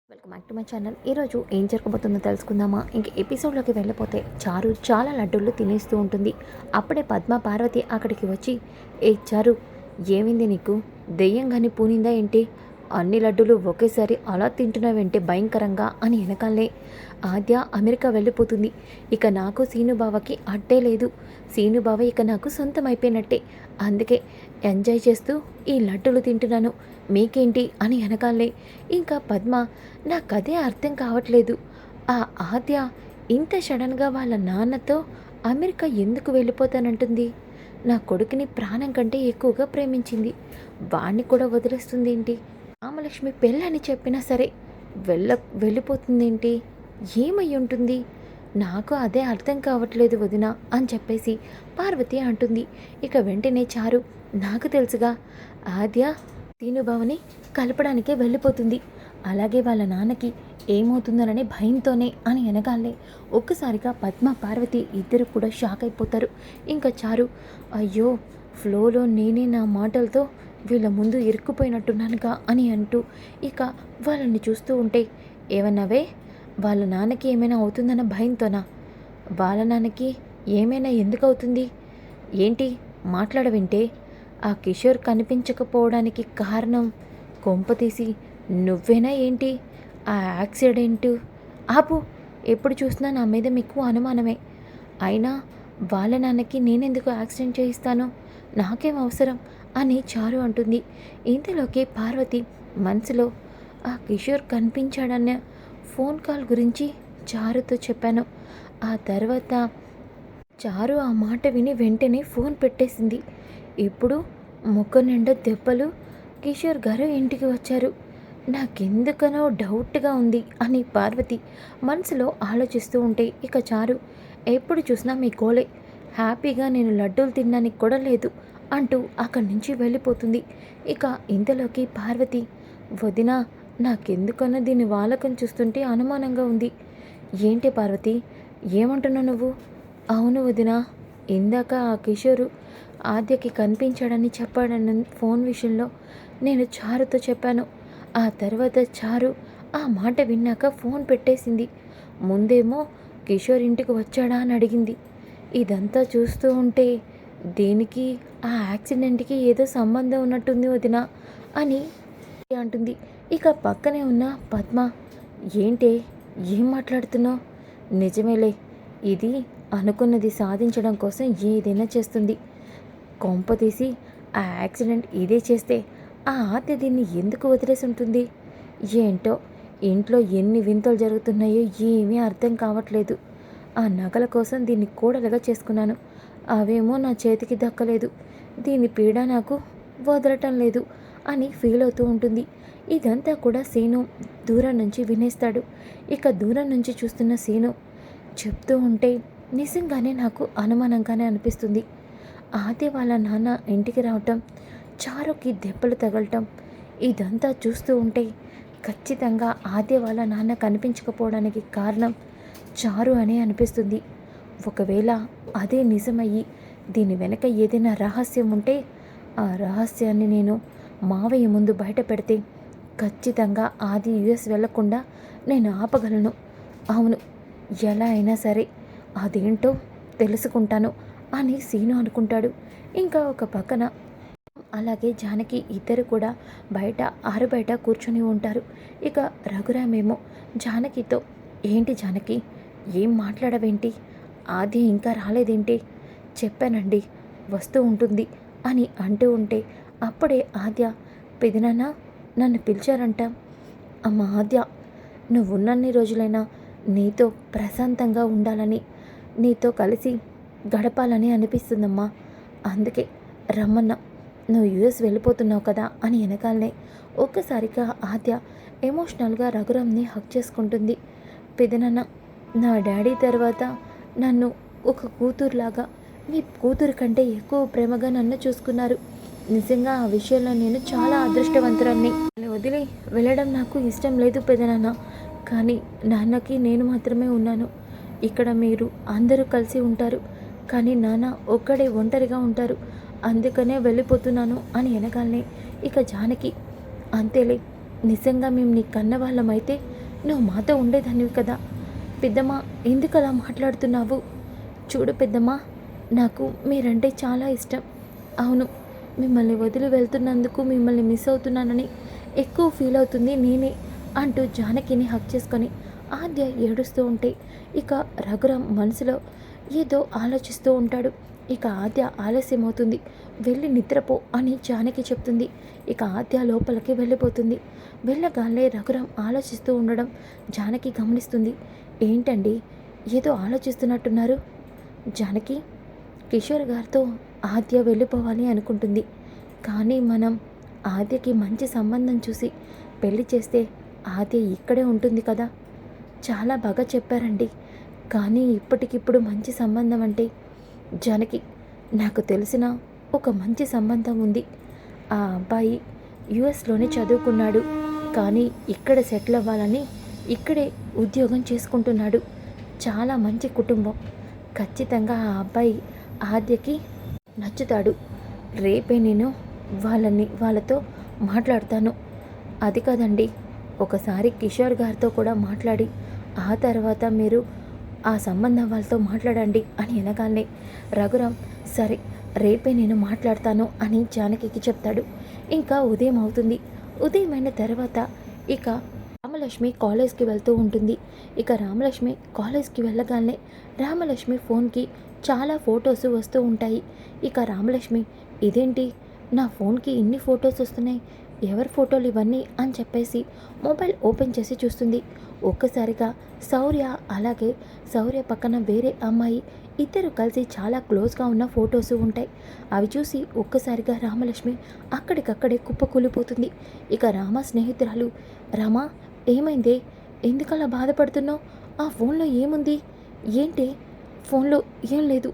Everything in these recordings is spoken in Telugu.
Welcome back to my channel. ఈరోజు ఏం జరగబోతుందో తెలుసుకుందామా? ఇంక ఎపిసోడ్లోకి వెళ్ళిపోతే చారు చాలా లడ్డూలు తినేస్తూ ఉంటుంది. అప్పుడే పద్మ పార్వతి అక్కడికి వచ్చి, ఏ చారు, ఏమైంది నీకు? దెయ్యం కానీ పూనిందా ఏంటి? అన్ని లడ్డూలు ఒకేసారి అలా తింటున్నావేంటి భయంకరంగా అని వెనకాలే ఆద్య అమెరికా వెళ్ళిపోతుంది. ఇక నాకు సీనుబావకి అడ్డే లేదు. సీనుబావ ఇక నాకు సొంతం అయిపోయినట్టే. అందుకే ఎంజాయ్ చేస్తూ ఈ లడ్డూలు తింటున్నాను. మీకేంటి అని వెనకాలే ఇంకా పద్మ, నాకదే అర్థం కావట్లేదు. ఆ ఆద్య ఇంత సడన్గా వాళ్ళ నాన్నతో అమెరికా ఎందుకు వెళ్ళిపోతానంటుంది? నా కొడుకుని ప్రాణం కంటే ఎక్కువగా ప్రేమించింది. వాణ్ణి కూడా వదిలేస్తుంది ఏంటి? రామలక్ష్మి పెళ్ళని చెప్పినా సరే వెళ్ళిపోతుందేంటి? ఏమై ఉంటుంది? నాకు అదే అర్థం కావట్లేదు వదిన అని చెప్పేసి పార్వతి అంటుంది. ఇక వెంటనే చారు, నాకు తెలుసుగా, ఆద్య సీనుబావని కలపడానికే వెళ్ళిపోతుంది. అలాగే వాళ్ళ నాన్నకి ఏమవుతుందననే భయంతోనే అని వెనకాలే ఒక్కసారిగా పద్మ పార్వతి ఇద్దరు కూడా షాక్ అయిపోతారు. ఇంకా చారు, అయ్యో ఫ్లోలో నేనే నా మాటలతో వీళ్ళ ముందు ఇరుక్కుపోయినట్టున్నానుగా అని అంటూ ఇక వాళ్ళని చూస్తూ ఉంటే, ఏమన్నావే? వాళ్ళ నాన్నకి ఏమైనా అవుతుందన్న భయంతోనా? వాళ్ళ నాన్నకి ఏమైనా ఎందుకు అవుతుంది? ఏంటి మాట్లాడవింటే? ఆ కిషోర్ కనిపించకపోవడానికి కారణం కొంపతీసి నువ్వేనా ఏంటి? ఆ యాక్సిడెంటు ఆపు. ఎప్పుడు చూసినా నా మీద మీకు అనుమానమే. అయినా వాళ్ళ నాన్నకి నేనెందుకు యాక్సిడెంట్ చేయిస్తాను? నాకేం అవసరం అని చారు అంటుంది. ఇంతలోకి పార్వతి మనసులో, ఆ కిషోర్ కనిపించాడన్న ఫోన్ కాల్ గురించి చారుతో చెప్పాను. ఆ తర్వాత చారు ఆ మాట విని వెంటనే ఫోన్ పెట్టేసింది. ఇప్పుడు ముఖం నిండా దెబ్బలు, కిషోర్ గారు ఇంటికి వచ్చారు. నాకెందుకనో డౌట్గా ఉంది అని పార్వతి మనసులో ఆలోచిస్తూ ఉంటే ఇక చారు, ఎప్పుడు చూసినా మీ గోలే, హ్యాపీగా నేను లడ్డూలు తినడానికి కూడా లేదు అంటూ అక్కడి నుంచి వెళ్ళిపోతుంది. ఇక ఇంతలోకి పార్వతి, వదిన, నాకెందుకన్నా దీన్ని వాలకం చూస్తుంటే అనుమానంగా ఉంది. ఏంటి పార్వతి, ఏమంటున్నావు నువ్వు? అవును వదిన, ఇందాక ఆ కిషోరు ఆద్యకి కనిపించాడని చెప్పాడన్న ఫోన్ విషయంలో నేను చారుతో చెప్పాను. ఆ తర్వాత చారు ఆ మాట విన్నాక ఫోన్ పెట్టేసింది. ముందేమో కిషోర్ ఇంటికి వచ్చాడా అని అడిగింది. ఇదంతా చూస్తూ ఉంటే దేనికి, ఆ యాక్సిడెంట్కి ఏదో సంబంధం ఉన్నట్టుంది వదిన అని అంటుంది. ఇక పక్కనే ఉన్న పద్మ, ఏంటే, ఏం మాట్లాడుతున్నావు? నిజమేలే, ఇది అనుకున్నది సాధించడం కోసం ఏదైనా చేస్తుంది. కొంపతీసి ఆ యాక్సిడెంట్ ఇదే చేస్తే ఆ ఆత్య దీన్ని ఎందుకు వదిలేసి ఉంటుంది? ఏంటో, ఇంట్లో ఎన్ని వింతలు జరుగుతున్నాయో ఏమీ అర్థం కావట్లేదు. ఆ నగల కోసం దీన్ని కోడలుగా చేసుకున్నాను. అవేమో నా చేతికి దక్కలేదు. దీని పీడ నాకు వదలటం లేదు అని ఫీల్ అవుతూ ఉంటుంది. ఇదంతా కూడా సీను దూరం నుంచి వినేస్తాడు. ఇక దూరం నుంచి చూస్తున్న సీను చెప్తూ ఉంటే నిజంగానే నాకు అనుమానంగానే అనిపిస్తుంది. ఆది వాళ్ళ నాన్న ఇంటికి రావటం, చారుకి దెబ్బలు తగలటం, ఇదంతా చూస్తూ ఉంటే ఖచ్చితంగా ఆది వాళ్ళ నాన్న కనిపించకపోవడానికి కారణం చారు అనే అనిపిస్తుంది. ఒకవేళ అదే నిజమయ్యి దీని వెనక ఏదైనా రహస్యం ఉంటే ఆ రహస్యాన్ని నేను మావయ్య ముందు బయట పెడితే ఖచ్చితంగా ఆది యుఎస్ వెళ్లకుండా నేను ఆపగలను. అవును, ఎలా అయినా సరే అదేంటో తెలుసుకుంటాను అని సీను అనుకుంటాడు. ఇంకా ఒక పక్కన అలాగే జానకి ఇద్దరు కూడా బయట ఆరుబయట కూర్చొని ఉంటారు. ఇక రఘురామేమో జానకితో, ఏంటి జానకి, ఏం మాట్లాడవేంటి? ఆది ఇంకా రాలేదేంటి? చెప్పానండి, వస్తూ ఉంటుంది అని అంటూ ఉంటే అప్పుడే ఆద్య, పెదనాన్న నన్ను పిలిచారంట. అమ్మ ఆద్య, నువ్వున్నన్ని రోజులైనా నీతో ప్రశాంతంగా ఉండాలని, నీతో కలిసి గడపాలని అనిపిస్తుందమ్మా. అందుకే రమ్మన్నా. నువ్వు యుఎస్ వెళ్ళిపోతున్నావు కదా అని వెనకాలనే ఒక్కసారిగా ఆద్య ఎమోషనల్గా రఘురామ్ని హక్ చేసుకుంటుంది. పెదనాన్న, నా డాడీ తర్వాత నన్ను ఒక కూతురులాగా, మీ కూతురు కంటే ఎక్కువ ప్రేమగా నన్ను చూసుకున్నారు. నిజంగా ఆ విషయంలో నేను చాలా అదృష్టవంతురాన్ని. వదిలి వెళ్ళడం నాకు ఇష్టం లేదు పెదనాన్న. కానీ నాన్నకి నేను మాత్రమే ఉన్నాను. ఇక్కడ మీరు అందరూ కలిసి ఉంటారు, కానీ నాన్న ఒక్కడే ఒంటరిగా ఉంటారు. అందుకనే వెళ్ళిపోతున్నాను అని వెనకాలనే ఇక జానకి, అంతేలే, నిజంగా మేము నీ కన్న వాళ్ళమైతే నువ్వు మాతో ఉండేదానివి కదా. పెద్దమ్మ, ఎందుకు అలా మాట్లాడుతున్నావు? చూడు పెద్దమ్మ, నాకు మీరంటే చాలా ఇష్టం. అవును, మిమ్మల్ని వదిలి వెళ్తున్నందుకు మిమ్మల్ని మిస్ అవుతున్నానని ఎక్కువ ఫీల్ అవుతుంది నేనే అంటూ జానకిని హక్ చేసుకొని ఆద్య ఏడుస్తూ ఉంటే ఇక రఘురాం మనసులో ఏదో ఆలోచిస్తూ ఉంటాడు. ఇక ఆద్య ఆలస్యమవుతుంది, వెళ్ళి నిద్రపో అని జానకి చెప్తుంది. ఇక ఆద్య లోపలికి వెళ్ళిపోతుంది. వెళ్ళగానే రఘురాం ఆలోచిస్తూ ఉండడం జానకి గమనిస్తుంది. ఏంటండి, ఏదో ఆలోచిస్తున్నట్టున్నారు? జానకి, కిషోర్ గారితో ఆద్య వెళ్ళిపోవాలి అనుకుంటుంది. కానీ మనం ఆద్యకి మంచి సంబంధం చూసి పెళ్లి చేస్తే ఆద్య ఇక్కడే ఉంటుంది కదా. చాలా బాగా చెప్పారండి. కానీ ఇప్పటికిప్పుడు మంచి సంబంధం అంటే జానకి, నాకు తెలిసిన ఒక మంచి సంబంధం ఉంది. ఆ అబ్బాయి యుఎస్లోనే చదువుకున్నాడు, కానీ ఇక్కడ సెటిల్ అవ్వాలని ఇక్కడే ఉద్యోగం చేసుకుంటున్నాడు. చాలా మంచి కుటుంబం. ఖచ్చితంగా ఆ అబ్బాయి ఆద్యకి నచ్చుతాడు. రేపే నేను వాళ్ళతో మాట్లాడతాను. అది కాదండి, ఒకసారి కిషోర్ గారితో కూడా మాట్లాడి ఆ తర్వాత మీరు ఆ సంబంధం వాళ్ళతో మాట్లాడండి అని అనగానే రఘురాం సరే రేపే నేను మాట్లాడతాను అని జానకికి చెప్తాడు. ఇంకా ఉదయం అవుతుంది. ఉదయమైన తర్వాత ఇక రామలక్ష్మి కాలేజ్కి వెళ్తూ ఉంటుంది. ఇక రామలక్ష్మి కాలేజ్కి వెళ్ళగానే రామలక్ష్మి ఫోన్కి చాలా ఫొటోస్ వస్తూ ఉంటాయి. ఇక రామలక్ష్మి, ఇదేంటి నా ఫోన్కి ఇన్ని ఫొటోస్ వస్తున్నాయి, ఎవరి ఫోటోలు ఇవన్నీ అని చెప్పేసి మొబైల్ ఓపెన్ చేసి చూస్తుంది. ఒక్కసారిగా శౌర్య అలాగే శౌర్య పక్కన వేరే అమ్మాయి ఇద్దరు కలిసి చాలా క్లోజ్గా ఉన్న ఫొటోస్ ఉంటాయి. అవి చూసి ఒక్కసారిగా రామలక్ష్మి అక్కడికక్కడే కుప్పకూలిపోతుంది. ఇక రామ స్నేహితురాలు, రామా ఏమైందే, ఎందుకలా బాధపడుతున్నావు? ఆ ఫోన్లో ఏముంది? ఏంటి ఫోన్లో? ఏం లేదు,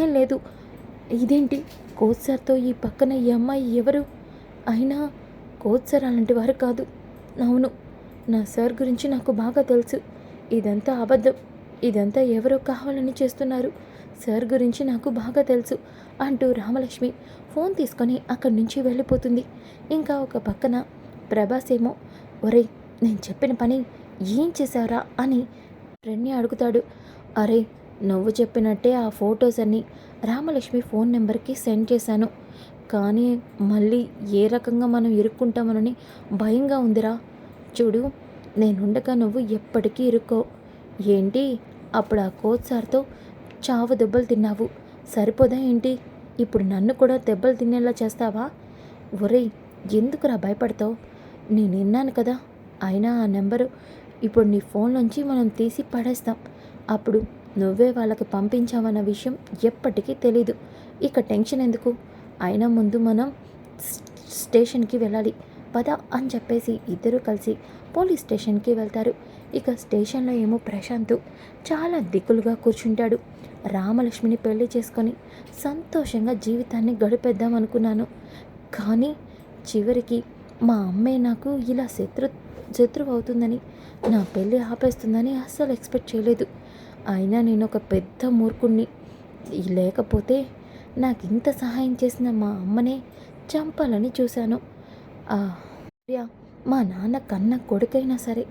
ఏం లేదు. ఇదేంటి కోచ్ సార్తో ఈ పక్కన ఈ అమ్మాయి ఎవరు? అయినా కోచ్ సార్ అలాంటి వారు కాదు. అవును, నా సార్ గురించి నాకు బాగా తెలుసు. ఇదంతా అబద్ధం, ఇదంతా ఎవరో కావాలని చేస్తున్నారు. సార్ గురించి నాకు బాగా తెలుసు అంటూ రామలక్ష్మి ఫోన్ తీసుకొని అక్కడి నుంచి వెళ్ళిపోతుంది. ఇంకా ఒక పక్కన ప్రభాస్ ఏమో, ఒరేయ్ నేను చెప్పిన పని ఏం చేశారా అని ఫ్రెండ్ని అడుగుతాడు. అరే, నువ్వు చెప్పినట్టే ఆ ఫొటోస్ అన్నీ రామలక్ష్మి ఫోన్ నెంబర్కి సెండ్ చేశాను. కానీ మళ్ళీ ఏ రకంగా మనం ఇరుక్కుంటామనని భయంగా ఉందిరా. చూడు, నేనుండగా నువ్వు ఎప్పటికీ ఇరుక్కో. ఏంటి, అప్పుడు ఆ కోచ్ సార్తో చావు దెబ్బలు తిన్నావు, సరిపోదా ఏంటి? ఇప్పుడు నన్ను కూడా దెబ్బలు తినేలా చేస్తావా? ఒరేయ్, ఎందుకురా భయపడతావు? నేను విన్నాను కదా. అయినా ఆ నెంబరు ఇప్పుడు నీ ఫోన్లోంచి మనం తీసి పడేస్తాం. అప్పుడు నువ్వే వాళ్ళకి పంపించావన్న విషయం ఎప్పటికీ తెలీదు. ఇక టెన్షన్ ఎందుకు? అయినా ముందు మనం స్టేషన్కి వెళ్ళాలి పద అని చెప్పేసి ఇద్దరూ కలిసి పోలీస్ స్టేషన్కి వెళ్తారు. ఇక స్టేషన్లో ఏమో ప్రశాంత్ చాలా దిక్కులుగా కూర్చుంటాడు. రామలక్ష్మిని పెళ్లి చేసుకొని సంతోషంగా జీవితాన్ని గడిపేద్దాం అనుకున్నాను, కానీ చివరికి మా అమ్మే నాకు ఇలా శత్రువు అవుతుందని, నా పెళ్ళి ఆపేస్తుందని అస్సలు ఎక్స్పెక్ట్ చేయలేదు. అయినా నేను ఒక పెద్ద మూర్ఖుణ్ణి. లేకపోతే నాకు ఇంత సహాయం చేసిన మా అమ్మనే చంపాలని చూశాను. మా నాన్న కన్న కొడుకైనా సరే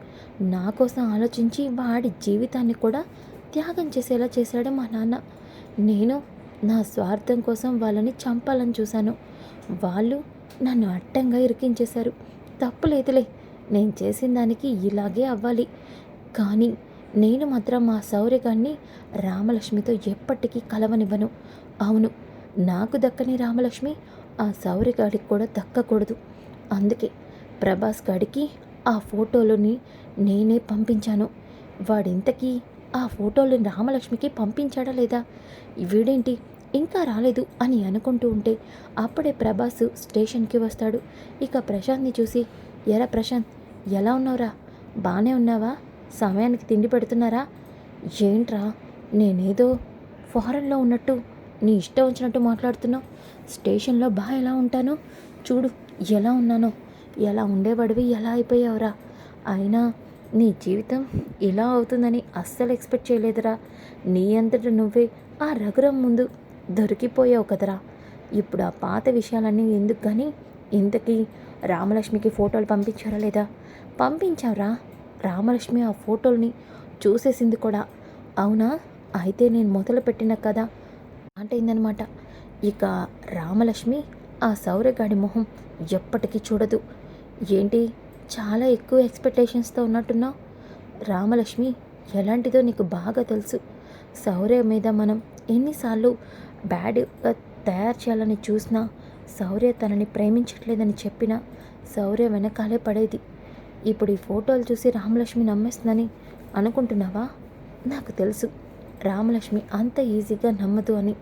నా కోసం ఆలోచించి వాడి జీవితాన్ని కూడా త్యాగం చేసేలా చేశాడు మా నాన్న. నేను నా స్వార్థం కోసం వాళ్ళని చంపాలని చూశాను. వాళ్ళు నన్ను అడ్డంగా ఇరికించేశారు. తప్పులేదులే, నేను చేసిన దానికి ఇలాగే అవ్వాలి. కానీ నేను మాత్రం మా శౌర్యగాన్ని రామలక్ష్మితో ఎప్పటికీ కలవనివ్వను. అవును, నాకు దక్కని రామలక్ష్మి ఆ శౌర్యగాడికి కూడా దక్కకూడదు. అందుకే ప్రభాస్ గాడికి ఆ ఫోటోలని నేనే పంపించాను. వాడింతకీ ఆ ఫోటోలు రామలక్ష్మికి పంపించాడా లేదా? వీడేంటి ఇంకా రాలేదు అని అనుకుంటూ ఉంటే అప్పుడే ప్రభాస్ స్టేషన్కి వస్తాడు. ఇక ప్రశాంత్ని చూసి, ఎరా ప్రశాంత్, ఎలా ఉన్నావురా? బాగానే ఉన్నావా? సమయానికి తిండి పెడుతున్నారా? ఏంట్రా నేనేదో ఫారెన్లో ఉన్నట్టు నీ ఇష్టం వచ్చినట్టు మాట్లాడుతున్నావు? స్టేషన్లో బాగా ఎలా ఉంటానో చూడు, ఎలా ఉన్నానో. ఎలా ఉండేవాడివి ఎలా అయిపోయావురా? అయినా నీ జీవితం ఇలా అవుతుందని అస్సలు ఎక్స్పెక్ట్ చేయలేదురా. నీ అంతట నువ్వే ఆ రఘురం ముందు దొరికిపోయావు కదరా. ఇప్పుడు ఆ పాత విషయాలన్నీ ఎందుకు కానీ, ఇంతకీ రామలక్ష్మికి ఫోటోలు పంపించారా లేదా? పంపించావురా. రామలక్ష్మి ఆ ఫోటోల్ని చూసేసింది కూడా. అవునా? అయితే నేను మొదలుపెట్టిన కథ అయిందనమాట. ఇక రామలక్ష్మి ఆ సౌర్యగాడి మొహం ఎప్పటికీ చూడదు. ఏంటి, చాలా ఎక్కువ ఎక్స్పెక్టేషన్స్తో ఉన్నట్టున్నావు? రామలక్ష్మి ఎలాంటిదో నీకు బాగా తెలుసు. శౌర్య మీద మనం ఎన్నిసార్లు బ్యాడ్గా తయారు చేయాలని చూసినా, శౌర్య తనని ప్రేమించట్లేదని చెప్పినా శౌర్య వెనకాలే పడేది. ఇప్పుడు ఈ ఫోటోలు చూసి రామలక్ష్మి నమ్మేస్తుందని అనుకుంటున్నావా? నాకు తెలుసు రామలక్ష్మి అంత ఈజీగా నమ్మదు అని.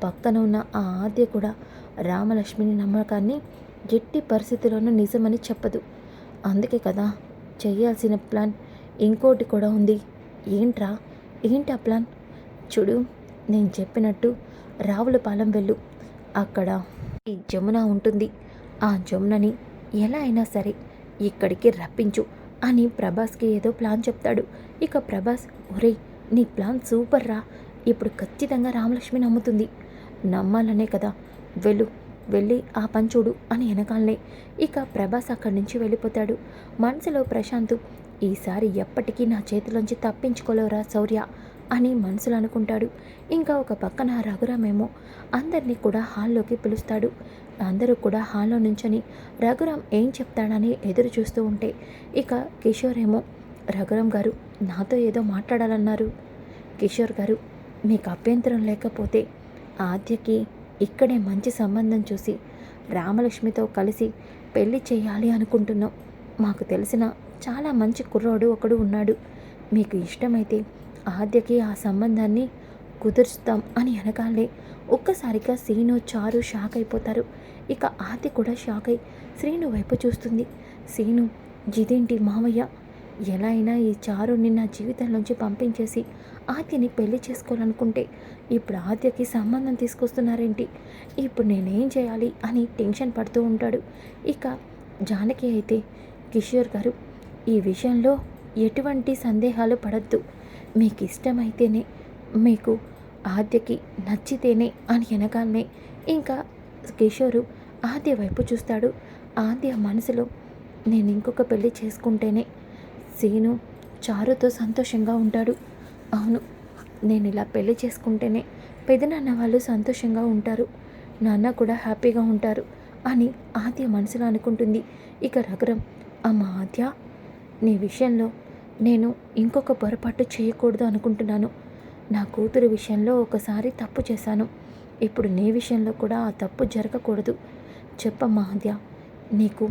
పక్కన ఉన్న ఆ ఆద్య కూడా రామలక్ష్మిని నమ్మకాన్ని ఎట్టి పరిస్థితుల్లోనూ నిజమని చెప్పదు. అందుకే కదా చెయ్యాల్సిన ప్లాన్ ఇంకోటి కూడా ఉంది. ఏంట్రా? ఏంటి ఆ ప్లాన్? చూడు, నేను చెప్పినట్టు రావులపాలెం వెళ్ళు. అక్కడ ఈ జమున ఉంటుంది. ఆ జమునని ఎలా అయినా సరే ఇక్కడికి రప్పించు అని ప్రభాస్కి ఏదో ప్లాన్ చెప్తాడు. ఇక ప్రభాస్, ఒరేయ్ నీ ప్లాన్ సూపర్ రా, ఇప్పుడు ఖచ్చితంగా రామలక్ష్మి నమ్ముతుంది. నమ్మాలనే కదా, వెళ్ళి ఆ పని చూడు అని వెనకాలనే ఇక ప్రభాస్ అక్కడి నుంచి వెళ్ళిపోతాడు. మనసులో ప్రశాంత్, ఈసారి ఎప్పటికీ నా చేతిలోంచి తప్పించుకోలేవురా శౌర్య అని మనసులో అనుకుంటాడు. ఇంకా ఒక పక్కన రఘురామేమో అందరినీ కూడా హాల్లోకి పిలుస్తాడు. అందరూ కూడా హాల్లో నుంచొని రఘురామ్ ఏం చెప్తాడని ఎదురు చూస్తూ ఉంటే ఇక కిషోర్ ఏమో, రఘురామ్ గారు నాతో ఏదో మాట్లాడాలన్నారు. కిషోర్ గారు, మీకు అభ్యంతరం లేకపోతే ఆద్యకి ఇక్కడే మంచి సంబంధం చూసి రామలక్ష్మితో కలిసి పెళ్లి చేయాలి అనుకుంటున్నాం. మాకు తెలిసిన చాలా మంచి కుర్రోడు ఒకడు ఉన్నాడు. మీకు ఇష్టమైతే ఆద్యకి ఆ సంబంధాన్ని కుదుర్చుతాం అని అనగానే ఒక్కసారిగా శ్రీను చారు షాక్ అయిపోతారు. ఇక ఆద్య కూడా షాక్ అయి శ్రీను వైపు చూస్తుంది. శ్రీను, ఇదేంటి మావయ్య, ఎలా అయినా ఈ చారుని నా జీవితంలోంచి పంపించేసి ఆద్యని పెళ్లి చేసుకోవాలనుకుంటే ఇప్పుడు ఆద్యకి సంబంధం తీసుకొస్తున్నారేంటి? ఇప్పుడు నేనేం చేయాలి అని టెన్షన్ పడుతూ ఉంటాడు. ఇక జానకి అయితే, కిషోర్ గారు ఈ విషయంలో ఎటువంటి సందేహాలు పడద్దు. మీకు ఇష్టమైతేనే, మీకు ఆద్యకి నచ్చితేనే అని వెనకాలనే ఇంకా కిషోరు ఆద్య వైపు చూస్తాడు. ఆద్య మనసులో, నేను ఇంకొక పెళ్లి చేసుకుంటేనే సీను చారుతో సంతోషంగా ఉంటాడు. అవును, నేను ఇలా పెళ్లి చేసుకుంటేనే పెదనాన్న వాళ్ళు సంతోషంగా ఉంటారు, నాన్న కూడా హ్యాపీగా ఉంటారు అని ఆద్య మనసులో అనుకుంటుంది. ఇక రఘురామ్, అమ్మ ఆద్య, నీ విషయంలో నేను ఇంకొక పొరపాటు చేయకూడదు అనుకుంటున్నాను. నా కూతురు విషయంలో ఒకసారి తప్పు చేశాను. ఇప్పుడు నీ విషయంలో కూడా ఆ తప్పు జరగకూడదు. చెప్పమ్మా ఆద్య, నీకు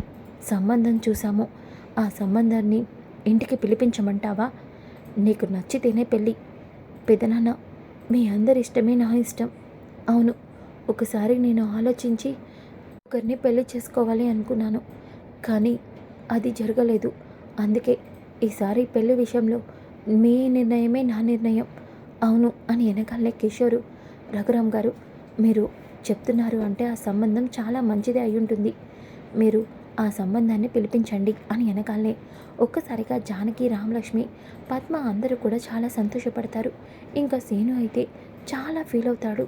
సంబంధం చూసాము. ఆ సంబంధాన్ని ఇంటికి పిలిపించమంటావా? నీకు నచ్చితేనే పెళ్ళి. పెదనాన్న, మీ అందరి ఇష్టమే నా ఇష్టం. అవును, ఒకసారి నేను ఆలోచించి ఒకరిని పెళ్లి చేసుకోవాలి అనుకున్నాను, కానీ అది జరగలేదు. అందుకే ఈసారి పెళ్లి విషయంలో మీ నిర్ణయమే నా నిర్ణయం. అవును అని వెనకాలనే కిషోరు, రఘురామ్ గారు, మీరు చెప్తున్నారు అంటే ఆ సంబంధం చాలా మంచిదే అయి ఉంటుంది. మీరు ఆ సంబంధాన్ని పిలిపించండి అని వెనకాలనే ఒక్కసారిగా జానకి, రామలక్ష్మి, పద్మ అందరూ కూడా చాలా సంతోషపడతారు. ఇంకా సీను అయితే చాలా ఫీల్ అవుతాడు.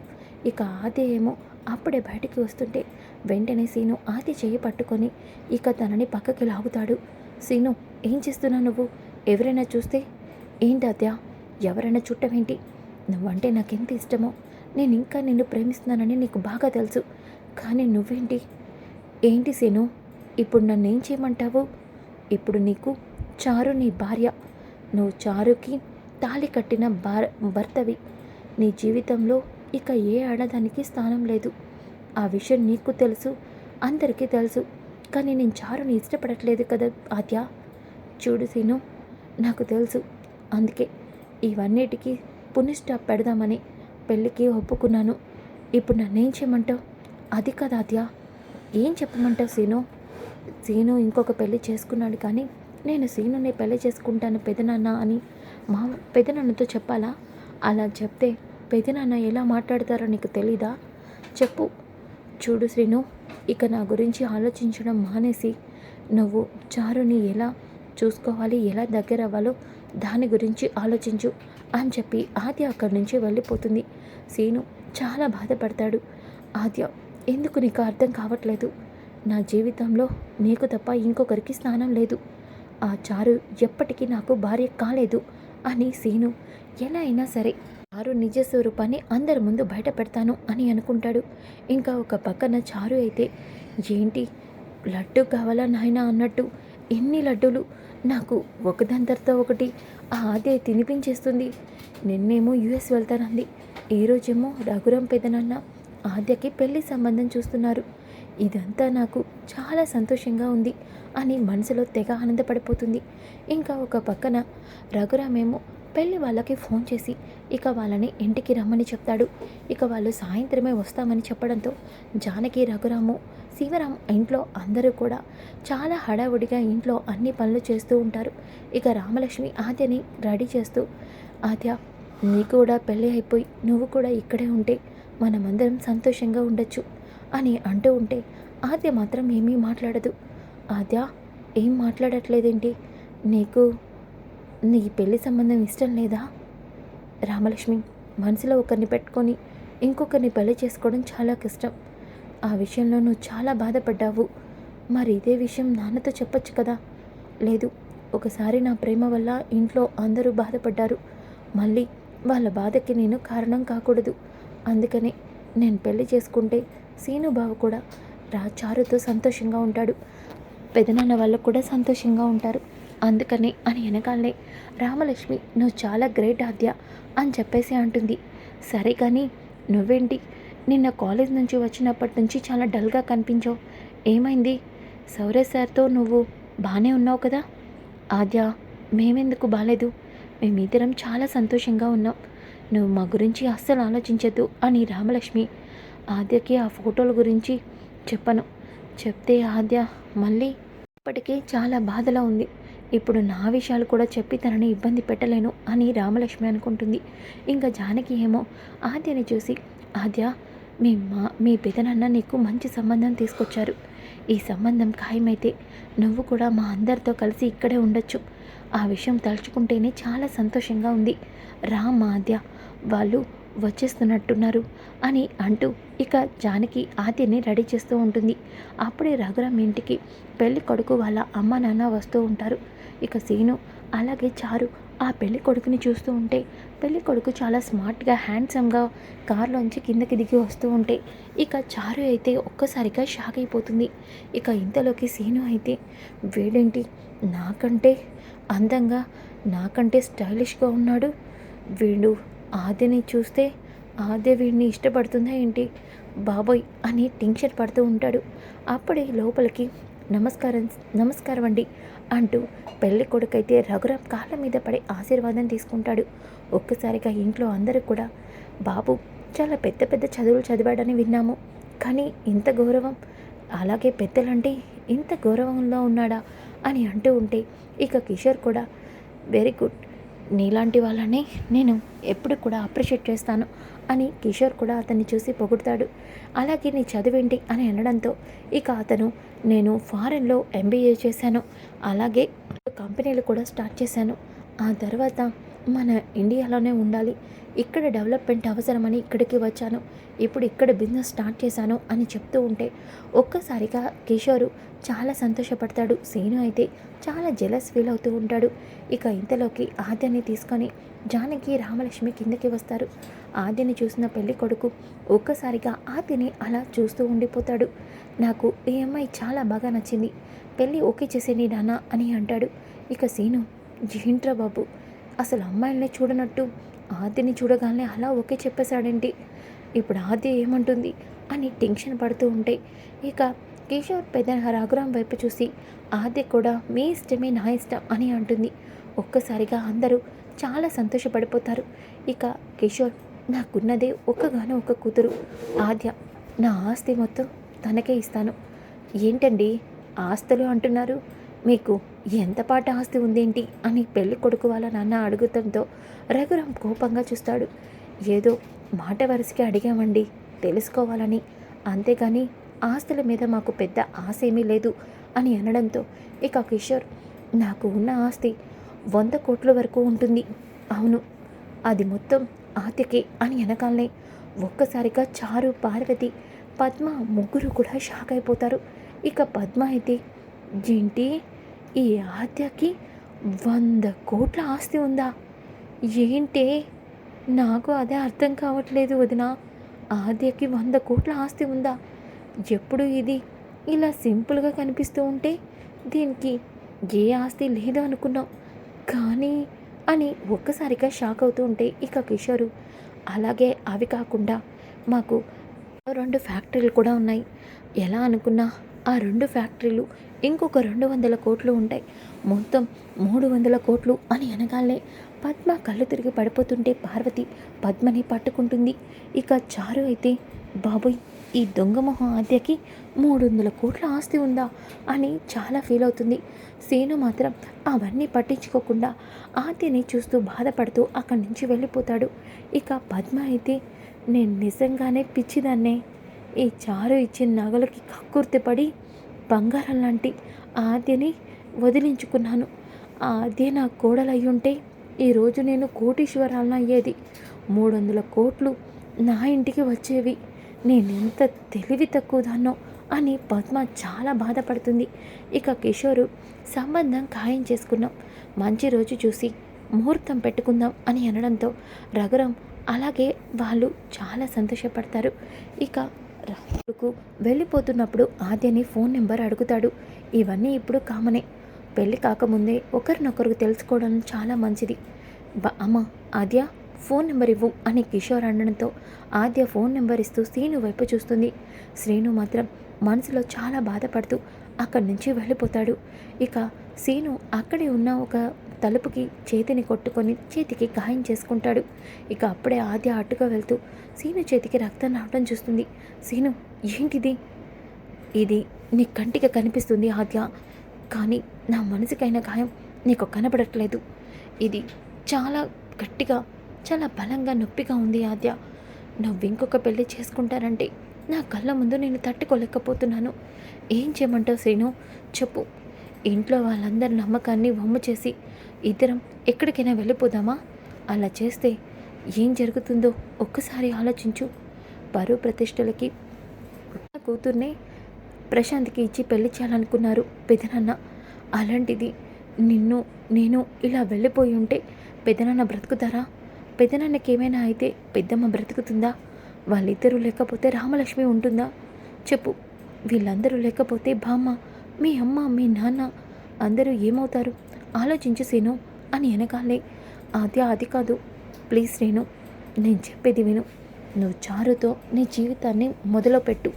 ఇక ఆది ఏమో అప్పుడే బయటికి వస్తుంటే వెంటనే సీను ఆది చేయి పట్టుకొని ఇక తనని పక్కకి లాగుతాడు. సీను, ఏం చేస్తున్నావు నువ్వు? ఎవరైనా చూస్తే? ఏంటి ఆద్య, ఎవరైనా చుట్టమేంటి? నువ్వంటే నాకెంత ఇష్టమో, నేను ఇంకా నిన్ను ప్రేమిస్తున్నానని నీకు బాగా తెలుసు, కానీ నువ్వేంటి? ఏంటి సీను, ఇప్పుడు నన్ను ఏం చేయమంటావు? ఇప్పుడు నీకు చారు నీ భార్య, నువ్వు చారుకి తాళి కట్టిన భర్తవి. నీ జీవితంలో ఇక ఏ ఆడదానికి స్థానం లేదు. ఆ విషయం నీకు తెలుసు, అందరికీ తెలుసు. కానీ నేను చారుని ఇష్టపడట్లేదు కదా ఆద్య. చూడు సీను, నాకు తెలుసు. అందుకే ఇవన్నిటికీ పునిస్టాప్ పెడదామని పెళ్ళికి ఒప్పుకున్నాను. ఇప్పుడు నన్నేం చేయమంటావు? అది కదా ఆద్య, ఏం చెప్పమంటావు సీను? సీను ఇంకొక పెళ్ళి చేసుకున్నాడు, కానీ నేను సీనుని పెళ్ళి చేసుకుంటాను పెదనాన్న అని మా పెదనాన్నతో చెప్పాలా? అలా చెప్తే పెదనాన్న ఎలా మాట్లాడతారో నీకు తెలీదా? చెప్పు. చూడు శ్రీను, ఇక నా గురించి ఆలోచించడం మానేసి నువ్వు చారుని ఎలా చూసుకోవాలి, ఎలా దగ్గర అవ్వాలో దాని గురించి ఆలోచించు అని చెప్పి ఆద్య అక్కడి నుంచి వెళ్ళిపోతుంది. సీను చాలా బాధపడతాడు. ఆద్య, ఎందుకు నీకు అర్థం కావట్లేదు? నా జీవితంలో నీకు తప్ప ఇంకొకరికి స్థానం లేదు. ఆ చారు ఎప్పటికీ నాకు భార్య కాలేదు అని సీను ఎలా అయినా సరే చారు నిజ స్వరూపాన్ని అందరి ముందు బయట పెడతాను అని అనుకుంటాడు. ఇంకా ఒక పక్కన చారు అయితే ఏంటి లడ్డు కావాలా నాయనా అన్నట్టు ఎన్ని లడ్డూలు నాకు ఒకదాని తర్వాత ఒకటి అదే తినిపించేస్తుంది. నిన్నేమో యుఎస్ వెళ్తానంది, ఈ రోజేమో రఘురాం పెదనాన్న ఆద్యకి పెళ్లి సంబంధం చూస్తున్నారు. ఇదంతా నాకు చాలా సంతోషంగా ఉంది అని మనసులో తెగ ఆనందపడిపోతుంది. ఇంకా ఒక పక్కన రఘురామేమో పెళ్ళి వాళ్ళకి ఫోన్ చేసి ఇక వాళ్ళని ఇంటికి రమ్మని చెప్తాడు. ఇక వాళ్ళు సాయంత్రమే వస్తామని చెప్పడంతో జానకి, రఘురాము, శివరాం ఇంట్లో అందరూ కూడా చాలా హడావుడిగా ఇంట్లో అన్ని పనులు చేస్తూ ఉంటారు. ఇక రామలక్ష్మి ఆద్యని రెడీ చేస్తూ, ఆద్య నీకు కూడా పెళ్ళి అయిపోయి నువ్వు కూడా ఇక్కడే ఉంటే మనమందరం సంతోషంగా ఉండొచ్చు అని అంటూ ఉంటే ఆద్య మాత్రం ఏమీ మాట్లాడదు. ఆద్య ఏం మాట్లాడట్లేదేంటి? నీకు నీ పెళ్లి సంబంధం ఇష్టం లేదా? రామలక్ష్మి, మనసులో ఒకరిని పెట్టుకొని ఇంకొకరిని పెళ్లి చేసుకోవడం చాలా కష్టం. ఆ విషయంలో నువ్వు చాలా బాధపడ్డావు. మరి ఇదే విషయం నాన్నతో చెప్పొచ్చు కదా? లేదు, ఒకసారి నా ప్రేమ వల్ల ఇంట్లో అందరూ బాధపడ్డారు. మళ్ళీ వాళ్ళ బాధకి నేను కారణం కాకూడదు. అందుకనే నేను పెళ్లి చేసుకుంటే సీనుబాబు కూడా చారుతో సంతోషంగా ఉంటాడు, పెదనాన్న వాళ్ళు కూడా సంతోషంగా ఉంటారు. అందుకని అని వెనకాలనే రామలక్ష్మి నువ్వు చాలా గ్రేట్ ఆద్య అని చెప్పేసి అంటుంది. సరే కానీ నువ్వేంటి నిన్న కాలేజ్ నుంచి వచ్చినప్పటి నుంచి చాలా డల్గా కనిపించావు, ఏమైంది? సౌరేష్ సార్తో నువ్వు బాగానే ఉన్నావు కదా? ఆద్య, మేమెందుకు బాలేదు, మేమిద్దరం చాలా సంతోషంగా ఉన్నాం. నువ్వు మా గురించి అస్సలు ఆలోచించద్దు అని రామలక్ష్మి ఆద్యకి ఆ ఫోటోల గురించి చెప్పను. చెప్తే ఆద్య మళ్ళీ ఇప్పటికే చాలా బాధలో ఉంది. ఇప్పుడు నా విషయాలు కూడా చెప్పి తనని ఇబ్బంది పెట్టలేను అని రామలక్ష్మి అనుకుంటుంది. ఇంకా జానకి ఏమో ఆద్యని చూసి, ఆద్య మీ పెదనాన్న నీకు మంచి సంబంధం తీసుకొచ్చారు. ఈ సంబంధం ఖాయమైతే నువ్వు కూడా మా అందరితో కలిసి ఇక్కడే ఉండొచ్చు. ఆ విషయం తలుచుకుంటేనే చాలా సంతోషంగా ఉంది. రా మా ఆద్య, వాళ్ళు వచ్చేస్తున్నట్టున్నారు అని అంటూ ఇక జానకి ఆద్యని రెడీ చేస్తూ ఉంటుంది. అప్పుడే రఘురామ్ ఇంటికి పెళ్లి కొడుకు వాళ్ళ అమ్మ నాన్న వస్తూ ఉంటారు. ఇక సీను అలాగే చారు ఆ పెళ్లి కొడుకుని చూస్తూ ఉంటే పెళ్లి కొడుకు చాలా స్మార్ట్గా హ్యాండ్సమ్గా కార్లోంచి కిందకి దిగి వస్తూ ఉంటే ఇక చారు అయితే ఒక్కసారిగా షాక్ అయిపోతుంది. ఇక ఇంతలోకి సీను అయితే వీడేంటి నాకంటే అందంగా నాకంటే స్టైలిష్గా ఉన్నాడు, వీడు ఆద్యని చూస్తే ఆద్య వీడిని ఇష్టపడుతుందా ఏంటి బాబోయ్ అని టెన్షన్ పడుతూ ఉంటాడు. అప్పుడే లోపలికి నమస్కారం అండి అంటూ పెళ్లి కొడుకైతే రఘురామ్ కాళ్ళ మీద పడి ఆశీర్వాదం తీసుకుంటాడు. ఒక్కసారిగా ఇంట్లో అందరూ కూడా బాబు చాలా పెద్ద పెద్ద చదువులు చదివాడని విన్నాము, కానీ ఇంత గౌరవం, అలాగే పెద్దలంటే ఇంత గౌరవంలో ఉన్నాడా అని అంటూ ఉంటే ఇక కిషోర్ కూడా వెరీ గుడ్, నీలాంటి వాళ్ళని నేను ఎప్పుడు కూడా అప్రిషియేట్ చేస్తాను అని కిషోర్ కూడా అతన్ని చూసి పొగుడతాడు. అలాగే నీ చదివేంటి అని అనడంతో ఇక అతను నేను ఫారెన్లో ఎంబీఏ చేశాను, అలాగే కంపెనీలు కూడా స్టార్ట్ చేశాను, ఆ తర్వాత మన ఇండియాలోనే ఉండాలి, ఇక్కడ డెవలప్మెంట్ అవసరమని ఇక్కడికి వచ్చాను, ఇప్పుడు ఇక్కడ బిజినెస్ స్టార్ట్ చేశాను అని చెప్తూ ఉంటే ఒక్కసారిగా కిషోరు చాలా సంతోషపడతాడు. సీను అయితే చాలా జెలస్ ఫీల్ అవుతూ ఉంటాడు. ఇక ఇంతలోకి ఆద్యని తీసుకొని జానకి, రామలక్ష్మి కిందకి వస్తారు. ఆద్యని చూసిన పెళ్లి కొడుకు ఒక్కసారిగా ఆద్యని అలా చూస్తూ ఉండిపోతాడు. నాకు ఈ అమ్మాయి చాలా బాగా నచ్చింది, పెళ్ళి ఓకే చేసేది నాన్న అని అంటాడు. ఇక సీను ఏంట్రా బాబు, అసలు అమ్మాయిల్ని చూడనట్టు ఆద్యని చూడగానే అలా ఓకే చెప్పేశాడేంటి, ఇప్పుడు ఆద్య ఏమంటుంది అని టెన్షన్ పడుతూ ఉంటే ఇక కిషోర్ పెద్ద రఘురామ్ వైపు చూసి ఆద్య కూడా మీ ఇష్టమే నా ఇష్టం అని అంటుంది. ఒక్కసారిగా అందరూ చాలా సంతోషపడిపోతారు. ఇక కిషోర్ నాకున్నదే ఒక్కగానో ఒక కూతురు ఆద్య, నా ఆస్తి మొత్తం తనకే ఇస్తాను. ఏంటండి ఆస్తులు అంటున్నారు, మీకు ఎంత పాట ఆస్తి ఉందేంటి అని పెళ్లి కొడుకు వాళ్ళ నాన్న అడుగుతంతో రఘురామ్ కోపంగా చూస్తాడు. ఏదో మాట వరుసకి అడిగామండి తెలుసుకోవాలని, అంతేగాని ఆస్తుల మీద మాకు పెద్ద ఆశ ఏమీ లేదు అని అనడంతో ఇక కిషోర్ నాకు ఉన్న ఆస్తి 100 కోట్ల వరకు ఉంటుంది, అవును అది మొత్తం ఆద్యకే అని వెనకాలనే ఒక్కసారిగా చారు, పార్వతి, పద్మ ముగ్గురు కూడా షాక్ అయిపోతారు. ఇక పద్మ అయితే ఏంటి ఈ ఆద్యకి 100 కోట్ల ఆస్తి ఉందా? ఏంటే? నాకు అదే అర్థం కావట్లేదు వదిన. ఆద్యకి 100 కోట్ల ఆస్తి ఉందా? ఎప్పుడు ఇది ఇలా సింపుల్గా కనిపిస్తూ ఉంటే దీనికి ఏ ఆస్తి లేదు అనుకున్నాం. కానీ అని ఒక్కసారిగా షాక్ అవుతూ ఉంటే ఇక కిషోరు, అలాగే అవి కాకుండా మాకు 2 ఫ్యాక్టరీలు కూడా ఉన్నాయి. ఎలా అనుకున్నా ఆ 2 ఫ్యాక్టరీలు ఇంకొక 200 కోట్లు ఉంటాయి. మొత్తం 300 కోట్లు అని అనగానే పద్మ కళ్ళు తిరిగి పడిపోతుంటే పార్వతి పద్మని పట్టుకుంటుంది. ఇక చారు అయితే, బాబోయ్, ఈ దొంగ మొహం ఆద్యకి 300 కోట్ల ఆస్తి ఉందా అని చాలా ఫీల్ అవుతుంది. సీను మాత్రం అవన్నీ పట్టించుకోకుండా ఆద్యని చూస్తూ బాధపడుతూ అక్కడి నుంచి వెళ్ళిపోతాడు. ఇక పద్మ అయితే, నేను నిజంగానే పిచ్చిదాన్నే. ఈ చారు ఇచ్చిన నగలకి కక్కుర్తిపడి బంగారం లాంటి ఆద్యని వదిలించుకున్నాను. ఆ ఆద్య నా కోడలయ్యుంటే ఈరోజు నేను కోటీశ్వరాలను అయ్యేది. 300 కోట్లు నా ఇంటికి వచ్చేవి. నేనెంత తెలివి తక్కువదాన్నో అని పద్మ చాలా బాధపడుతుంది. ఇక కిషోరు, సంబంధం ఖాయం చేసుకున్నాం, మంచి రోజు చూసి ముహూర్తం పెట్టుకుందాం అని అనడంతో రఘురాం అలాగే వాళ్ళు చాలా సంతోషపడతారు. ఇక రాముడుకు వెళ్ళిపోతున్నప్పుడు ఆద్యని ఫోన్ నెంబర్ అడుగుతాడు. ఇవన్నీ ఇప్పుడు కామనే. పెళ్ళి కాకముందే ఒకరినొకరు తెలుసుకోవడం చాలా మంచిది. అమ్మ, ఆద్య ఫోన్ నెంబర్ ఇవ్వు అని కిషోర్ అనడంతో ఆద్య ఫోన్ నెంబర్ ఇస్తూ శ్రీను వైపు చూస్తుంది. శ్రీను మాత్రం మనసులో చాలా బాధపడుతూ అక్కడి నుంచి వెళ్ళిపోతాడు. ఇక శ్రీను అక్కడే ఉన్న ఒక తలుపుకి చేతిని కొట్టుకొని చేతికి గాయం చేసుకుంటాడు. ఇక అప్పుడే ఆద్య అటుగా వెళ్తూ శ్రీను చేతికి రక్తం రావడం చూస్తుంది. శ్రీను, ఏంటిది? ఇది నీ కంటికి కనిపిస్తుంది ఆద్య, కానీ నా మనసుకైన గాయం నీకు కనబడట్లేదు. ఇది చాలా గట్టిగా, చాలా బలంగా నొప్పిగా ఉంది ఆద్య. నువ్వు ఇంకొక పెళ్ళి చేసుకుంటారంటే నా కళ్ళ ముందు నేను తట్టుకోలేకపోతున్నాను. ఏం చేయమంటావు శ్రీను, చెప్పు. ఇంట్లో వాళ్ళందరి నమ్మకాన్ని వమ్ము చేసి ఇద్దరం ఎక్కడికైనా వెళ్ళిపోదామా? అలా చేస్తే ఏం జరుగుతుందో ఒక్కసారి ఆలోచించు. పరువు ప్రతిష్టలకి నా కూతుర్నే ప్రశాంత్కి ఇచ్చి పెళ్లి చేయాలనుకున్నారు పెదనాన్న. అలాంటిది నేను ఇలా వెళ్ళిపోయి ఉంటే పెదనాన్న బ్రతుకుతారా? పెదనాన్నకి ఏమైనా అయితే పెద్దమ్మ బ్రతుకుతుందా? వాళ్ళిద్దరూ లేకపోతే రామలక్ష్మి ఉంటుందా? చెప్పు. వీళ్ళందరూ లేకపోతే బామ్మ, మీ అమ్మ, మీ నాన్న అందరూ ఏమవుతారు? ఆలోచించు సీను అని అనగానే ఆద్య, అది కాదు, ప్లీజ్ శ్రీను, నేను చెప్పేది విను. నువ్వు చారుతో నీ జీవితాన్ని మొదలుపెట్టు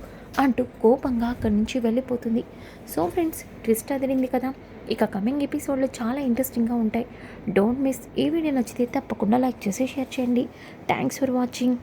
అంటూ కోపంగా అక్కడి నుంచి వెళ్ళిపోతుంది. సో ఫ్రెండ్స్, ట్విస్ట్ అదిరింది కదా. ఇక కమింగ్ ఎపిసోడ్లో చాలా ఇంట్రెస్టింగ్గా ఉంటాయి. Don't miss. ఈ వీడియో నచ్చితే తప్పకుండా లైక్ చేసి షేర్ చేయండి. Thanks for watching.